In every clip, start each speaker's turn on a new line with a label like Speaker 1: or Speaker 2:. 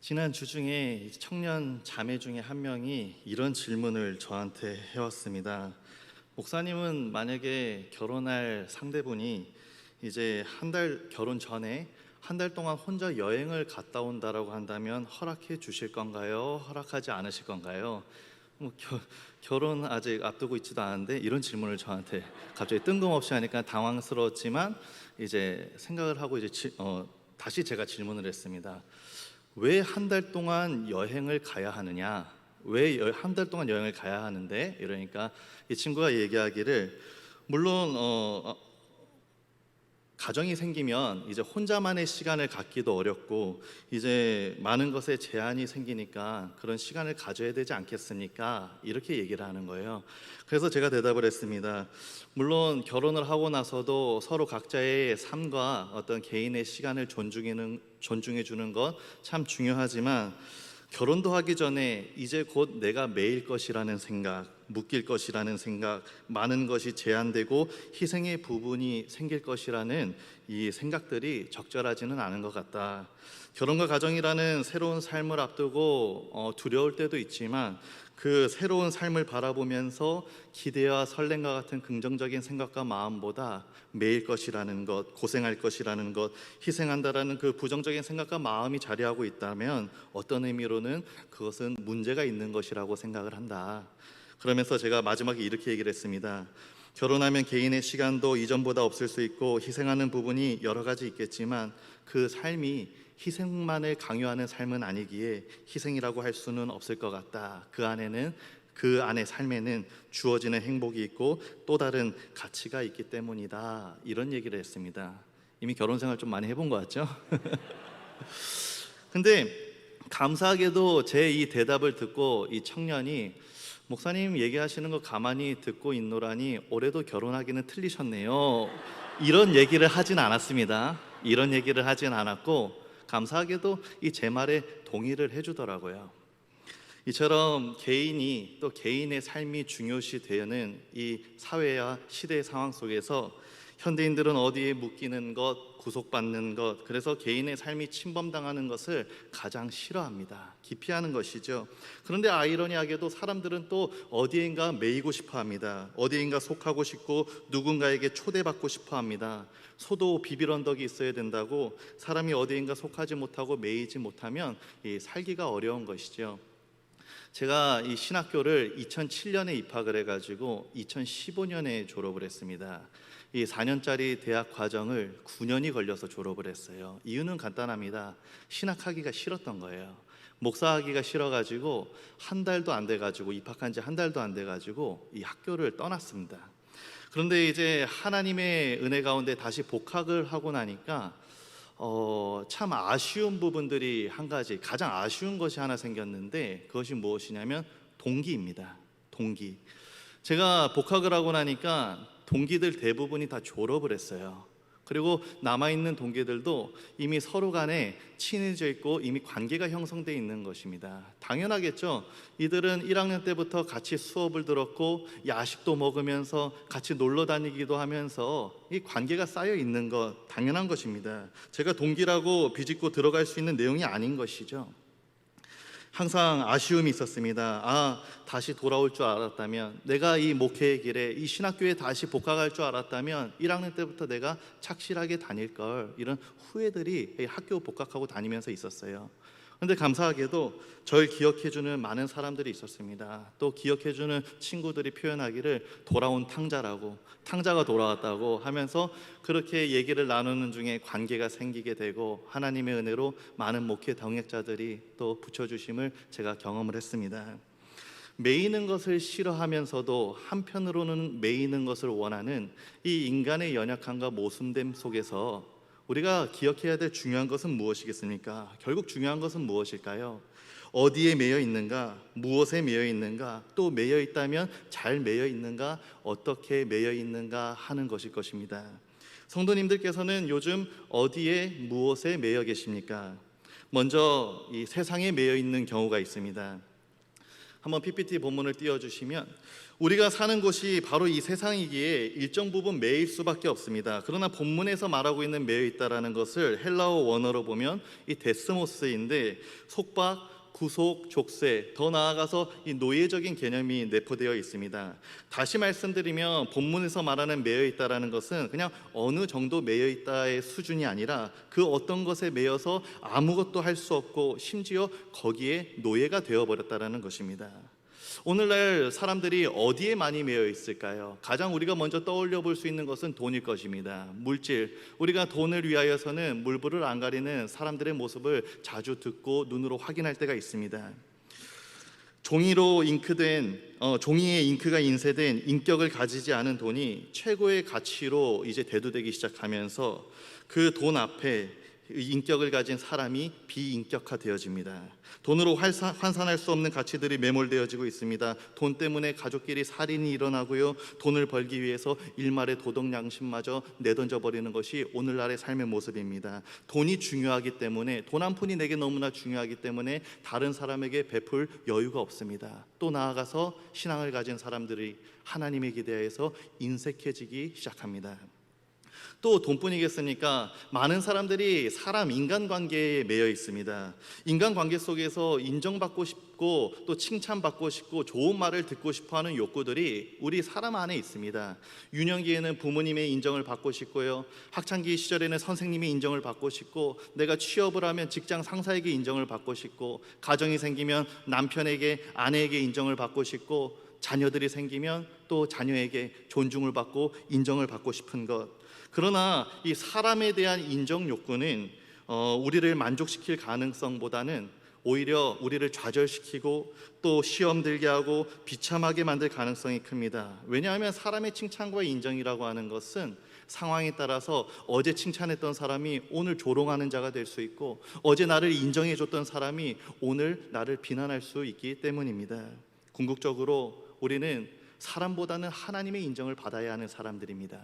Speaker 1: 지난 주 중에 청년 자매 중에 한 명이 이런 질문을 저한테 해왔습니다. 목사님은 만약에 결혼할 상대분이 이제 한 달 결혼 전에 한 달 동안 혼자 여행을 갔다 온다라고 한다면 허락해 주실 건가요? 허락하지 않으실 건가요? 뭐 결혼 아직 앞두고 있지도 않은데 이런 질문을 저한테 갑자기 뜬금없이 하니까 당황스러웠지만 이제 생각을 하고 다시 제가 질문을 했습니다. 왜 한 달 동안 여행을 가야 하느냐? 왜 한 달 동안 여행을 가야 하는데? 이러니까 이 친구가 얘기하기를 물론 가정이 생기면 이제 혼자만의 시간을 갖기도 어렵고 이제 많은 것에 제한이 생기니까 그런 시간을 가져야 되지 않겠습니까? 이렇게 얘기를 하는 거예요. 그래서 제가 대답을 했습니다. 물론 결혼을 하고 나서도 서로 각자의 삶과 어떤 개인의 시간을 존중해 주는 것 참 중요하지만 결혼도 하기 전에 이제 곧 내가 매일 것이라는 생각, 묶일 것이라는 생각, 많은 것이 제한되고 희생의 부분이 생길 것이라는 이 생각들이 적절하지는 않은 것 같다. 결혼과 가정이라는 새로운 삶을 앞두고 두려울 때도 있지만 그 새로운 삶을 바라보면서 기대와 설렘과 같은 긍정적인 생각과 마음보다 매일 것이라는 것, 고생할 것이라는 것, 희생한다라는 그 부정적인 생각과 마음이 자리하고 있다면 어떤 의미로는 그것은 문제가 있는 것이라고 생각을 한다. 그러면서 제가 마지막에 이렇게 얘기를 했습니다. 결혼하면 개인의 시간도 이전보다 없을 수 있고 희생하는 부분이 여러 가지 있겠지만 그 삶이 희생만을 강요하는 삶은 아니기에 희생이라고 할 수는 없을 것 같다. 그 안에 삶에는 주어지는 행복이 있고 또 다른 가치가 있기 때문이다. 이런 얘기를 했습니다. 이미 결혼 생활 좀 많이 해본 것 같죠? 근데 감사하게도 제 이 대답을 듣고 이 청년이 목사님 얘기하시는 거 가만히 듣고 있노라니 올해도 결혼하기는 틀리셨네요. 이런 얘기를 하진 않았습니다. 이런 얘기를 하진 않았고 감사하게도 이 제 말에 동의를 해주더라고요. 이처럼 개인이 또 개인의 삶이 중요시 되는 이 사회와 시대의 상황 속에서 현대인들은 어디에 묶이는 것, 구속받는 것, 그래서 개인의 삶이 침범당하는 것을 가장 싫어합니다. 기피하는 것이죠. 그런데 아이러니하게도 사람들은 또 어디인가 매이고 싶어 합니다. 어디인가 속하고 싶고 누군가에게 초대받고 싶어 합니다. 소도 비빌 언덕이 있어야 된다고 사람이 어디인가 속하지 못하고 매이지 못하면 살기가 어려운 것이죠. 제가 이 신학교를 2007년에 입학을 해가지고 2015년에 졸업을 했습니다. 이 4년짜리 대학 과정을 9년이 걸려서 졸업을 했어요. 이유는 간단합니다. 신학하기가 싫었던 거예요. 목사하기가 싫어가지고 한 달도 안 돼가지고 입학한 지 한 달도 안 돼가지고 이 학교를 떠났습니다. 그런데 이제 하나님의 은혜 가운데 다시 복학을 하고 나니까 참 아쉬운 부분들이 한 가지, 가장 아쉬운 것이 하나 생겼는데 그것이 무엇이냐면 동기입니다. 동기. 제가 복학을 하고 나니까 동기들 대부분이 다 졸업을 했어요. 그리고 남아있는 동기들도 이미 서로 간에 친해져 있고 이미 관계가 형성되어 있는 것입니다. 당연하겠죠. 이들은 1학년 때부터 같이 수업을 들었고 야식도 먹으면서 같이 놀러 다니기도 하면서 이 관계가 쌓여 있는 것 당연한 것입니다. 제가 동기라고 비집고 들어갈 수 있는 내용이 아닌 것이죠. 항상 아쉬움이 있었습니다. 다시 돌아올 줄 알았다면, 내가 이 목회의 길에 이 신학교에 다시 복학할 줄 알았다면 1학년 때부터 내가 착실하게 다닐 걸, 이런 후회들이 학교 복학하고 다니면서 있었어요. 그런데 감사하게도 저를 기억해주는 많은 사람들이 있었습니다. 또 기억해주는 친구들이 표현하기를 돌아온 탕자라고, 탕자가 돌아왔다고 하면서 그렇게 얘기를 나누는 중에 관계가 생기게 되고 하나님의 은혜로 많은 목회 동역자들이 또 붙여주심을 제가 경험을 했습니다. 매이는 것을 싫어하면서도 한편으로는 매이는 것을 원하는 이 인간의 연약함과 모순됨 속에서 우리가 기억해야 될 중요한 것은 무엇이겠습니까? 결국 중요한 것은 무엇일까요? 어디에 매여 있는가? 무엇에 매여 있는가? 또 매여 있다면 잘 매여 있는가? 어떻게 매여 있는가 하는 것일 것입니다. 성도님들께서는 요즘 어디에 무엇에 매여 계십니까? 먼저 이 세상에 매여 있는 경우가 있습니다. 한번 PPT 본문을 띄워주시면, 우리가 사는 곳이 바로 이 세상이기에 일정 부분 매일 수밖에 없습니다. 그러나 본문에서 말하고 있는 매여 있다라는 것을 헬라어 원어로 보면 이 데스모스인데, 속박, 구속, 족쇄, 더 나아가서 이 노예적인 개념이 내포되어 있습니다. 다시 말씀드리면 본문에서 말하는 매여 있다라는 것은 그냥 어느 정도 매여 있다의 수준이 아니라 그 어떤 것에 매여서 아무것도 할 수 없고 심지어 거기에 노예가 되어버렸다라는 것입니다. 오늘날 사람들이 어디에 많이 매여 있을까요? 가장 우리가 먼저 떠올려 볼 수 있는 것은 돈일 것입니다. 물질, 우리가 돈을 위하여서는 물불을 안 가리는 사람들의 모습을 자주 듣고 눈으로 확인할 때가 있습니다. 종이에 잉크가 인쇄된 인격을 가지지 않은 돈이 최고의 가치로 이제 대두되기 시작하면서 그 돈 앞에 인격을 가진 사람이 비인격화되어집니다. 돈으로 환산할 수 없는 가치들이 매몰되어지고 있습니다. 돈 때문에 가족끼리 살인이 일어나고요, 돈을 벌기 위해서 일말의 도덕 양심마저 내던져 버리는 것이 오늘날의 삶의 모습입니다. 돈이 중요하기 때문에, 돈 한 푼이 내게 너무나 중요하기 때문에 다른 사람에게 베풀 여유가 없습니다. 또 나아가서 신앙을 가진 사람들이 하나님에 대해서 인색해지기 시작합니다. 또 돈뿐이겠습니까? 많은 사람들이 인간관계에 매여 있습니다. 인간관계 속에서 인정받고 싶고 또 칭찬받고 싶고 좋은 말을 듣고 싶어하는 욕구들이 우리 사람 안에 있습니다. 유년기에는 부모님의 인정을 받고 싶고요, 학창기 시절에는 선생님의 인정을 받고 싶고, 내가 취업을 하면 직장 상사에게 인정을 받고 싶고, 가정이 생기면 남편에게, 아내에게 인정을 받고 싶고, 자녀들이 생기면 또 자녀에게 존중을 받고 인정을 받고 싶은 것. 그러나 이 사람에 대한 인정 욕구는 우리를 만족시킬 가능성보다는 오히려 우리를 좌절시키고 또 시험 들게 하고 비참하게 만들 가능성이 큽니다. 왜냐하면 사람의 칭찬과 인정이라고 하는 것은 상황에 따라서 어제 칭찬했던 사람이 오늘 조롱하는 자가 될 수 있고, 어제 나를 인정해줬던 사람이 오늘 나를 비난할 수 있기 때문입니다. 궁극적으로 우리는 사람보다는 하나님의 인정을 받아야 하는 사람들입니다.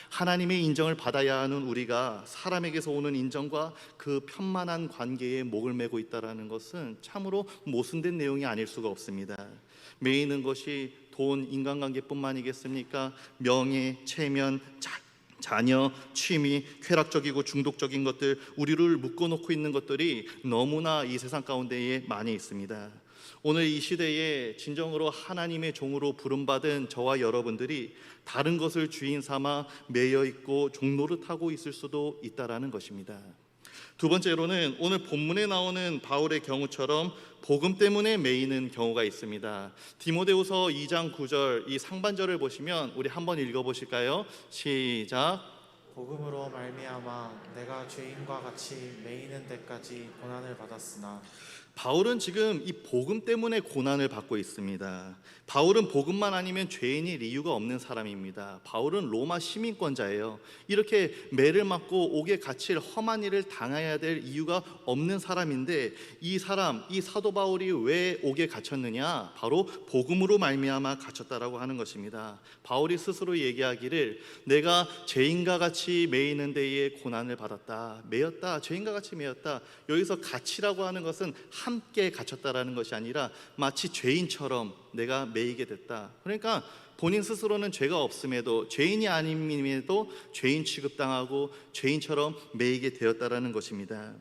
Speaker 1: 하나님의 인정을 받아야 하는 우리가 사람에게서 오는 인정과 그 편만한 관계에 목을 매고 있다는 것은 참으로 모순된 내용이 아닐 수가 없습니다. 매이는 것이 돈, 인간관계뿐만이겠습니까? 명예, 체면, 자녀, 취미, 쾌락적이고 중독적인 것들, 우리를 묶어놓고 있는 것들이 너무나 이 세상 가운데에 많이 있습니다. 오늘 이 시대에 진정으로 하나님의 종으로 부름받은 저와 여러분들이 다른 것을 주인 삼아 매여 있고 종노릇하고 있을 수도 있다라는 것입니다. 두 번째로는 오늘 본문에 나오는 바울의 경우처럼 복음 때문에 매이는 경우가 있습니다. 디모데후서 2장 9절 이 상반절을 보시면 우리 한번 읽어보실까요? 시작.
Speaker 2: 복음으로 말미암아 내가 죄인과 같이 매이는 데까지 고난을 받았으나.
Speaker 1: 바울은 지금 이 복음 때문에 고난을 받고 있습니다. 바울은 복음만 아니면 죄인일 이유가 없는 사람입니다. 바울은 로마 시민권자예요. 이렇게 매를 맞고 옥에 갇힐 험한 일을 당해야 될 이유가 없는 사람인데, 이 사도 바울이 왜 옥에 갇혔느냐? 바로 복음으로 말미암아 갇혔다라고 하는 것입니다. 바울이 스스로 얘기하기를 내가 죄인과 같이 매이는 데에 고난을 받았다, 매였다, 죄인과 같이 매였다. 여기서 갇히라고 하는 것은 함께 갇혔다라는 것이 아니라 마치 죄인처럼 내가 매이게 됐다. 그러니까 본인 스스로는 죄가 없음에도, 죄인이 아님에도 죄인 취급당하고 죄인처럼 매이게 되었다라는 것입니다.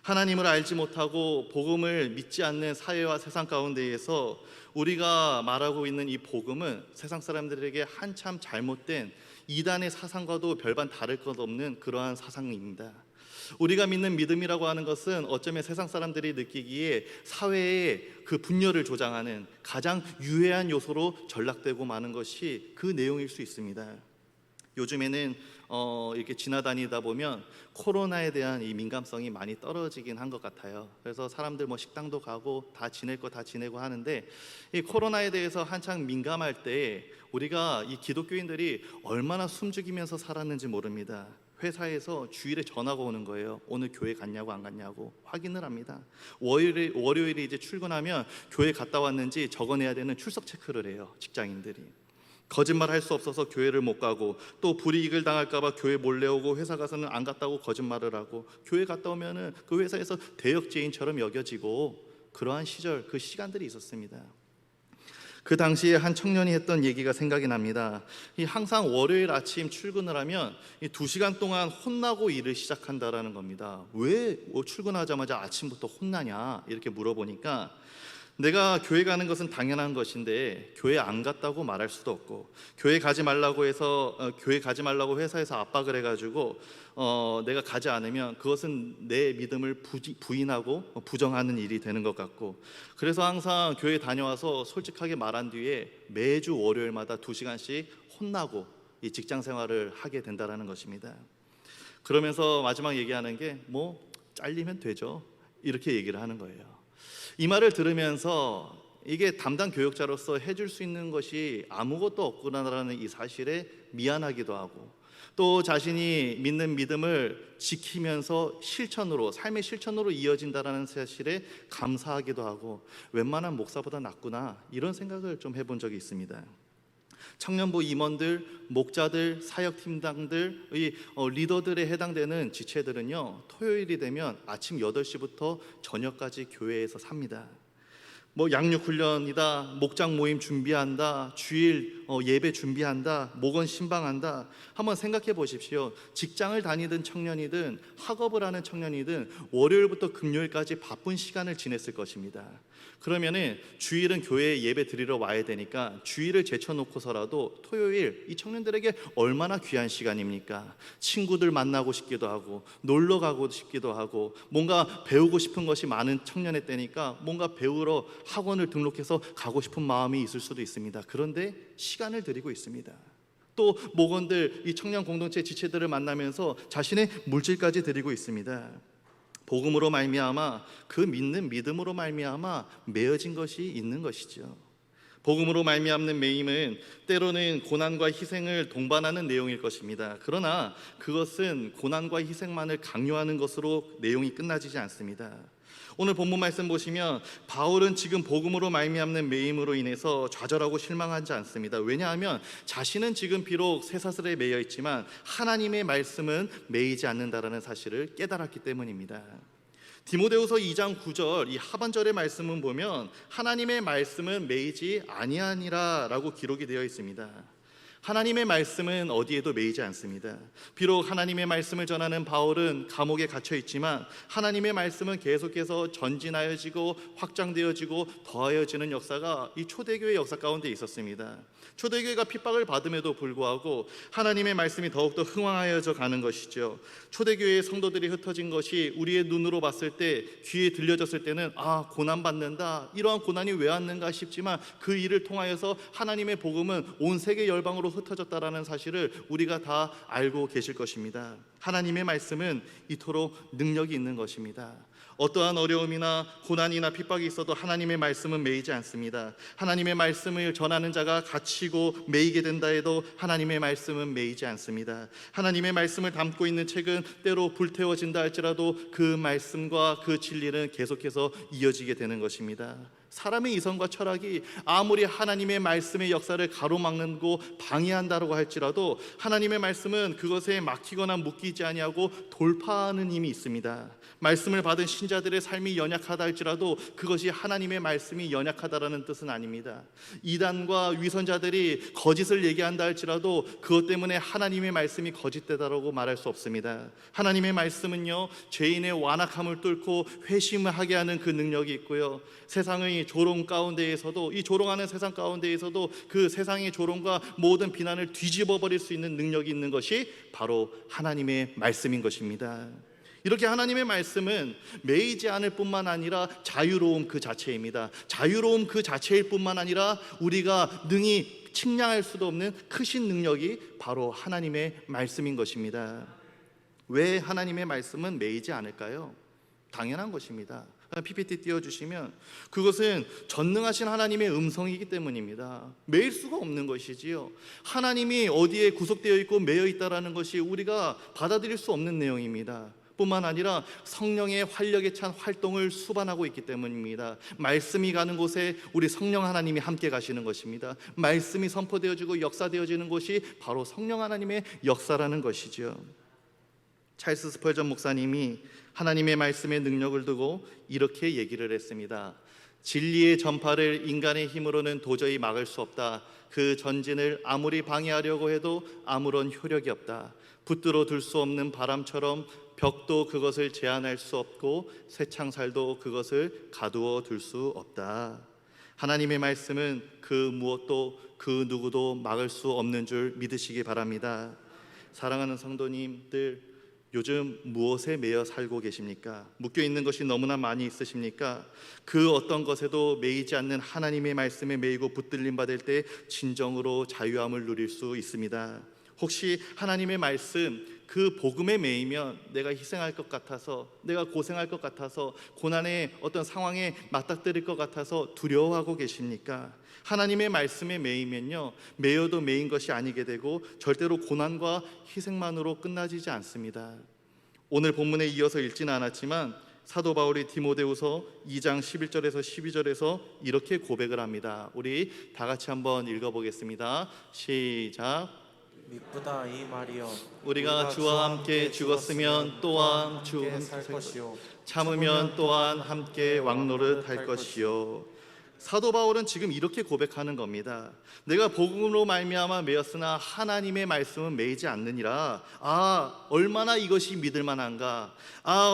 Speaker 1: 하나님을 알지 못하고 복음을 믿지 않는 사회와 세상 가운데에서 우리가 말하고 있는 이 복음은 세상 사람들에게 한참 잘못된 이단의 사상과도 별반 다를 것 없는 그러한 사상입니다. 우리가 믿는 믿음이라고 하는 것은 어쩌면 세상 사람들이 느끼기에 사회의 그 분열을 조장하는 가장 유해한 요소로 전락되고 마는 것이 그 내용일 수 있습니다. 요즘에는 이렇게 지나다니다 보면 코로나에 대한 이 민감성이 많이 떨어지긴 한 것 같아요. 그래서 사람들 식당도 가고 다 지낼 거 다 지내고 하는데, 이 코로나에 대해서 한창 민감할 때 우리가 이 기독교인들이 얼마나 숨죽이면서 살았는지 모릅니다. 회사에서 주일에 전화가 오는 거예요. 오늘 교회 갔냐고 안 갔냐고 확인을 합니다. 월요일에 이제 출근하면 교회 갔다 왔는지 적어내야 되는 출석 체크를 해요, 직장인들이. 거짓말 할 수 없어서 교회를 못 가고, 또 불이익을 당할까 봐 교회 몰래 오고, 회사 가서는 안 갔다고 거짓말을 하고, 교회 갔다 오면은 그 회사에서 대역죄인처럼 여겨지고, 그러한 시절들이 있었습니다. 그 당시에 한 청년이 했던 얘기가 생각이 납니다. 항상 월요일 아침 출근을 하면 2시간 동안 혼나고 일을 시작한다라는 겁니다. 왜 출근하자마자 아침부터 혼나냐 이렇게 물어보니까, 내가 교회 가는 것은 당연한 것인데 교회 안 갔다고 말할 수도 없고, 교회 가지 말라고 회사에서 압박을 해가지고 내가 가지 않으면 그것은 내 믿음을 부인하고 부정하는 일이 되는 것 같고, 그래서 항상 교회 다녀와서 솔직하게 말한 뒤에 매주 월요일마다 2시간씩 혼나고 이 직장 생활을 하게 된다라는 것입니다. 그러면서 마지막 얘기하는 게 잘리면 되죠, 이렇게 얘기를 하는 거예요. 이 말을 들으면서 이게 담당 교육자로서 해줄 수 있는 것이 아무것도 없구나라는 이 사실에 미안하기도 하고, 또 자신이 믿는 믿음을 지키면서 삶의 실천으로 이어진다는 사실에 감사하기도 하고, 웬만한 목사보다 낫구나 이런 생각을 좀 해본 적이 있습니다. 청년부 임원들, 목자들, 사역팀장들, 리더들에 해당되는 지체들은요, 토요일이 되면 아침 8시부터 저녁까지 교회에서 삽니다. 양육 훈련이다, 목장 모임 준비한다, 주일 예배 준비한다, 목원 신방한다. 한번 생각해 보십시오. 직장을 다니든 청년이든 학업을 하는 청년이든 월요일부터 금요일까지 바쁜 시간을 지냈을 것입니다. 그러면은 주일은 교회에 예배 드리러 와야 되니까 주일을 제쳐놓고서라도 토요일 이 청년들에게 얼마나 귀한 시간입니까? 친구들 만나고 싶기도 하고, 놀러 가고 싶기도 하고, 뭔가 배우고 싶은 것이 많은 청년의 때니까 뭔가 배우러 학원을 등록해서 가고 싶은 마음이 있을 수도 있습니다. 그런데 시간을 들이고 있습니다. 또 목원들, 이 청년 공동체 지체들을 만나면서 자신의 물질까지 드리고 있습니다. 복음으로 말미암아, 그 믿는 믿음으로 말미암아 매어진 것이 있는 것이죠. 복음으로 말미암는 매임은 때로는 고난과 희생을 동반하는 내용일 것입니다. 그러나 그것은 고난과 희생만을 강요하는 것으로 내용이 끝나지지 않습니다. 오늘 본문 말씀 보시면 바울은 지금 복음으로 말미암는 매임으로 인해서 좌절하고 실망하지 않습니다. 왜냐하면 자신은 지금 비록 쇠사슬에 매여 있지만 하나님의 말씀은 매이지 않는다라는 사실을 깨달았기 때문입니다. 디모데후서 2장 9절 이 하반절의 말씀은 보면 하나님의 말씀은 매이지 아니하니라 라고 기록이 되어 있습니다. 하나님의 말씀은 어디에도 매이지 않습니다. 비록 하나님의 말씀을 전하는 바울은 감옥에 갇혀 있지만 하나님의 말씀은 계속해서 전진하여지고 확장되어지고 더하여지는 역사가 이 초대교회 역사 가운데 있었습니다. 초대교회가 핍박을 받음에도 불구하고 하나님의 말씀이 더욱더 흥왕하여져 가는 것이죠. 초대교회의 성도들이 흩어진 것이 우리의 눈으로 봤을 때, 귀에 들려졌을 때는 고난받는다, 이러한 고난이 왜 왔는가 싶지만 그 일을 통하여서 하나님의 복음은 온 세계 열방으로 흩어졌다라는 사실을 우리가 다 알고 계실 것입니다. 하나님의 말씀은 이토록 능력이 있는 것입니다. 어떠한 어려움이나 고난이나 핍박이 있어도 하나님의 말씀은 매이지 않습니다. 하나님의 말씀을 전하는 자가 갇히고 매이게 된다 해도 하나님의 말씀은 매이지 않습니다. 하나님의 말씀을 담고 있는 책은 때로 불태워진다 할지라도 그 말씀과 그 진리는 계속해서 이어지게 되는 것입니다. 사람의 이성과 철학이 아무리 하나님의 말씀의 역사를 가로막고 방해한다고 할지라도 하나님의 말씀은 그것에 막히거나 묶이지 아니하고 돌파하는 힘이 있습니다. 말씀을 받은 신자들의 삶이 연약하다 할지라도 그것이 하나님의 말씀이 연약하다라는 뜻은 아닙니다. 이단과 위선자들이 거짓을 얘기한다 할지라도 그것 때문에 하나님의 말씀이 거짓되다라고 말할 수 없습니다. 하나님의 말씀은요, 죄인의 완악함을 뚫고 회심하게 하는 그 능력이 있고요, 세상의 조롱 가운데에서도, 이 조롱하는 세상 가운데에서도 그 세상의 조롱과 모든 비난을 뒤집어 버릴 수 있는 능력이 있는 것이 바로 하나님의 말씀인 것입니다. 이렇게 하나님의 말씀은 매이지 않을 뿐만 아니라 자유로움 그 자체입니다. 자유로움 그 자체일 뿐만 아니라 우리가 능히 측량할 수도 없는 크신 능력이 바로 하나님의 말씀인 것입니다. 왜 하나님의 말씀은 매이지 않을까요? 당연한 것입니다. PPT 띄워주시면, 그것은 전능하신 하나님의 음성이기 때문입니다. 매일 수가 없는 것이지요. 하나님이 어디에 구속되어 있고 매여 있다라는 것이 우리가 받아들일 수 없는 내용입니다. 뿐만 아니라 성령의 활력에 찬 활동을 수반하고 있기 때문입니다. 말씀이 가는 곳에 우리 성령 하나님이 함께 가시는 것입니다. 말씀이 선포되어지고 역사되어지는 곳이 바로 성령 하나님의 역사라는 것이죠. 찰스 스펄전 목사님이 하나님의 말씀의 능력을 두고 이렇게 얘기를 했습니다. 진리의 전파를 인간의 힘으로는 도저히 막을 수 없다. 그 전진을 아무리 방해하려고 해도 아무런 효력이 없다. 붙들어 둘 수 없는 바람처럼 벽도 그것을 제한할 수 없고 쇠창살도 그것을 가두어 둘 수 없다. 하나님의 말씀은 그 무엇도 그 누구도 막을 수 없는 줄 믿으시기 바랍니다. 사랑하는 성도님들, 요즘 무엇에 매여 살고 계십니까? 묶여 있는 것이 너무나 많이 있으십니까? 그 어떤 것에도 매이지 않는 하나님의 말씀에 매이고 붙들림 받을 때 진정으로 자유함을 누릴 수 있습니다. 혹시 하나님의 말씀, 그 복음에 매이면 내가 희생할 것 같아서, 내가 고생할 것 같아서, 고난의 어떤 상황에 맞닥뜨릴 것 같아서 두려워하고 계십니까? 하나님의 말씀에 매이면요, 매여도 매인 것이 아니게 되고 절대로 고난과 희생만으로 끝나지지 않습니다. 오늘 본문에 이어서 읽지는 않았지만 사도 바울이 디모데후서 2장 11절에서 12절에서 이렇게 고백을 합니다. 우리 다 같이 한번 읽어보겠습니다. 시작.
Speaker 2: 미쁘다 이 말이여,
Speaker 1: 우리가 주와 함께 죽었으면 또한 주
Speaker 2: 함께 살 것이요,
Speaker 1: 참으면 또한 함께 왕노릇 할 것이요. 사도 바울은 지금 이렇게 고백하는 겁니다. 내가 복음으로 말미암아 매였으나 하나님의 말씀은 매이지 않느니라. 얼마나 이것이 믿을 만한가.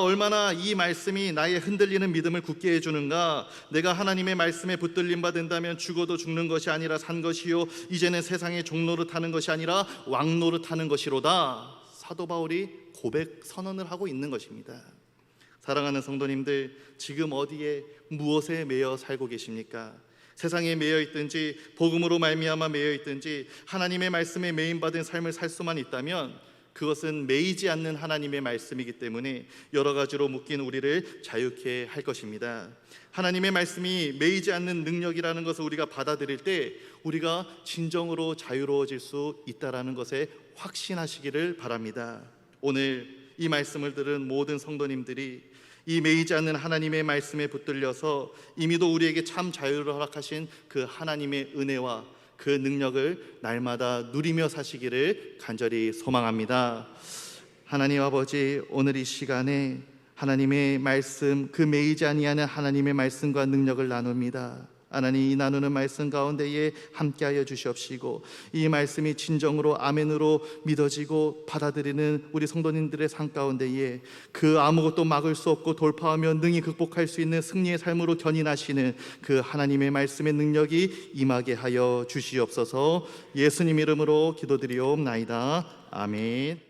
Speaker 1: 얼마나 이 말씀이 나의 흔들리는 믿음을 굳게 해주는가. 내가 하나님의 말씀에 붙들림 받는다면 죽어도 죽는 것이 아니라 산 것이요, 이제는 세상의 종노릇 하는 것이 아니라 왕노릇 하는 것이로다. 사도 바울이 고백 선언을 하고 있는 것입니다. 사랑하는 성도님들, 지금 어디에 무엇에 매여 살고 계십니까? 세상에 매여 있든지 복음으로 말미암아 매여 있든지 하나님의 말씀에 매임 받은 삶을 살 수만 있다면 그것은 매이지 않는 하나님의 말씀이기 때문에 여러 가지로 묶인 우리를 자유케 할 것입니다. 하나님의 말씀이 매이지 않는 능력이라는 것을 우리가 받아들일 때 우리가 진정으로 자유로워질 수 있다라는 것에 확신하시기를 바랍니다. 오늘 이 말씀을 들은 모든 성도님들이 이 매이지 않는 하나님의 말씀에 붙들려서 이미도 우리에게 참 자유를 허락하신 그 하나님의 은혜와 그 능력을 날마다 누리며 사시기를 간절히 소망합니다. 하나님 아버지, 오늘 이 시간에 하나님의 말씀, 그 매이지 아니하는 하나님의 말씀과 능력을 나눕니다. 하나님, 이 나누는 말씀 가운데에 함께하여 주시옵시고 이 말씀이 진정으로 아멘으로 믿어지고 받아들이는 우리 성도님들의 삶 가운데에 그 아무것도 막을 수 없고 돌파하며 능히 극복할 수 있는 승리의 삶으로 견인하시는 그 하나님의 말씀의 능력이 임하게 하여 주시옵소서. 예수님 이름으로 기도드리옵나이다. 아멘.